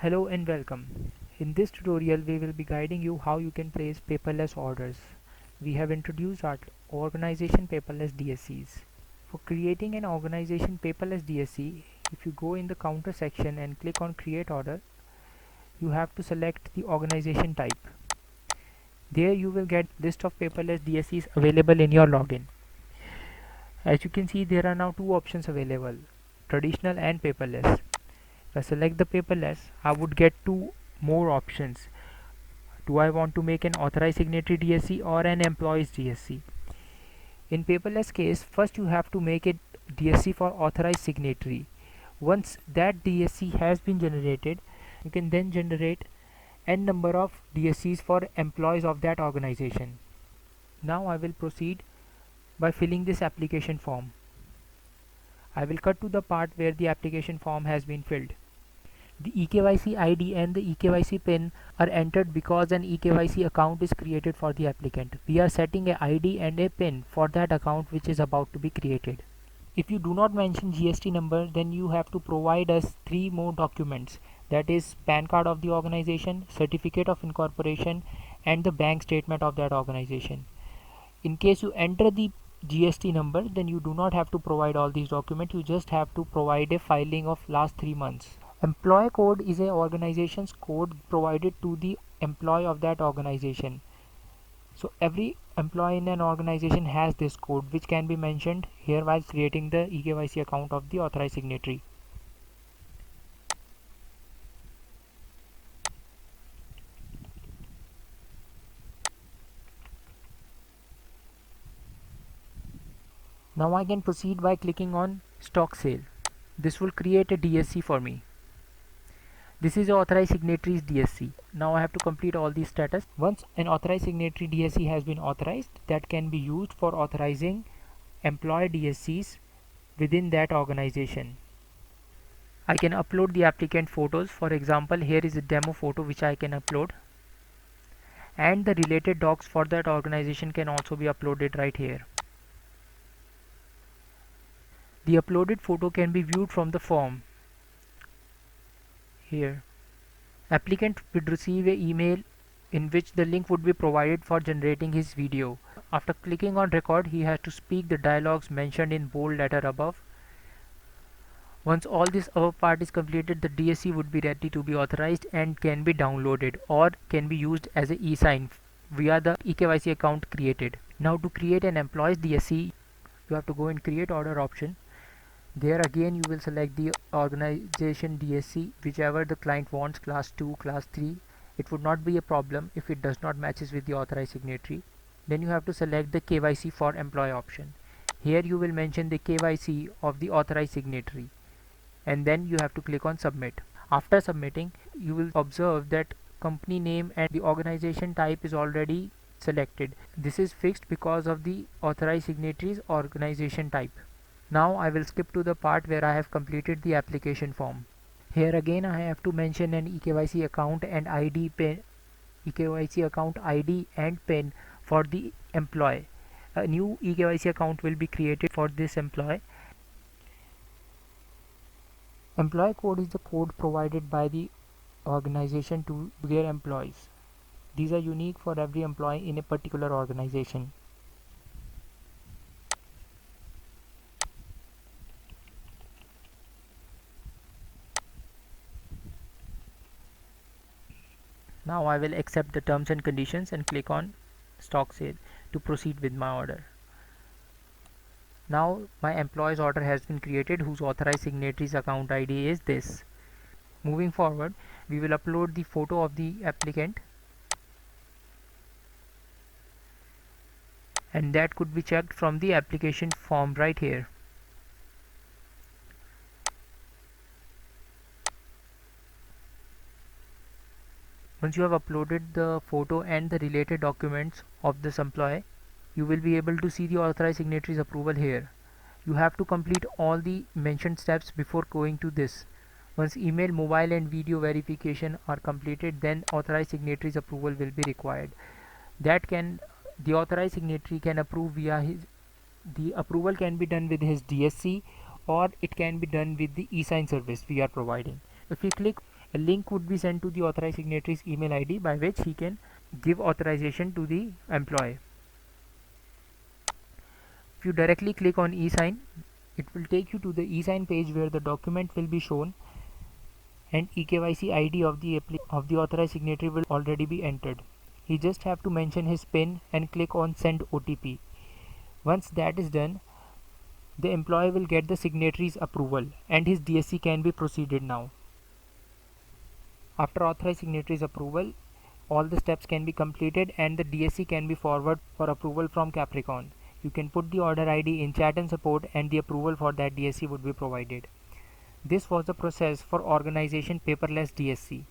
Hello and welcome. In this tutorial we will be guiding you how you can place paperless orders. We have introduced our organization paperless DSCs. For creating an organization paperless DSC, if you go in the counter section and click on create order, you have to select the organization type. There you will get list of paperless DSCs available in your login. As you can see, there are now two options available, traditional and paperless. If I select the paperless, I would get two more options. Do I want to make an authorized signatory DSC or an employee's DSC? In paperless case, first you have to make a DSC for authorized signatory. Once that DSC has been generated, you can then generate n number of DSCs for employees of that organization. Now I will proceed by filling this application form. I will cut to the part where the application form has been filled. The eKYC ID and the eKYC PIN are entered because an eKYC account is created for the applicant. We are setting a ID and a PIN for that account which is about to be created. If you do not mention GST number, then you have to provide us three more documents, that is PAN card of the organization, certificate of incorporation and the bank statement of that organization. In case you enter the GST number, then you do not have to provide all these documents, you just have to provide a filing of last 3 months. Employee code is a organization's code provided to the employee of that organization. So every employee in an organization has this code which can be mentioned here while creating the eKYC account of the authorized signatory. Now I can proceed by clicking on stock sale. This will create a DSC for me. This is authorized signatories DSC. Now I have to complete all these status. Once an authorized signatory DSC has been authorized, that can be used for authorizing employee DSCs within that organization. I can upload the applicant photos. For example, here is a demo photo which I can upload, and the related docs for that organization can also be uploaded right here. The uploaded photo can be viewed from the form here. Applicant would receive an email in which the link would be provided for generating his video. After clicking on record, he has to speak the dialogues mentioned in bold letter above. Once all this above part is completed, the DSC would be ready to be authorized and can be downloaded or can be used as a e-sign via the eKYC account created. Now to create an employee's DSC, you have to go in create order option. There again you will select the organization DSC whichever the client wants, class 2, class 3. It would not be a problem if it does not matches with the authorized signatory. Then you have to select the KYC for employee option. Here you will mention the KYC of the authorized signatory and then you have to click on submit. After submitting, you will observe that company name and the organization type is already selected. This is fixed because of the authorized signatory's organization type. Now I will skip to the part where I have completed the application form. Here again I have to mention an eKYC account and ID PIN, eKYC account ID and PIN for the employee. A new eKYC account will be created for this employee. Employee code is the code provided by the organization to their employees. These are unique for every employee in a particular organization. Now I will accept the terms and conditions and click on stock sale to proceed with my order. Now my employee's order has been created whose authorized signatory's account ID is this. Moving forward, we will upload the photo of the applicant and that could be checked from the application form right here. Once you have uploaded the photo and the related documents of this employee, you will be able to see the authorized signatory's approval here. You have to complete all the mentioned steps before going to this. Once email, mobile and video verification are completed, then authorized signatory's approval will be required. The authorized signatory can approve the approval can be done with his DSC or it can be done with the e-sign service we are providing. If we click A link would be sent to the authorized signatory's email ID by which he can give authorization to the employee. If you directly click on e-sign, it will take you to the e-sign page where the document will be shown and eKYC ID of the authorized signatory will already be entered. He just have to mention his PIN and click on send OTP. Once that is done, the employee will get the signatory's approval and his DSC can be proceeded now. After authorized signatory's approval, all the steps can be completed and the DSC can be forwarded for approval from Capricorn. You can put the order ID in chat and support and the approval for that DSC would be provided. This was the process for organization paperless DSC.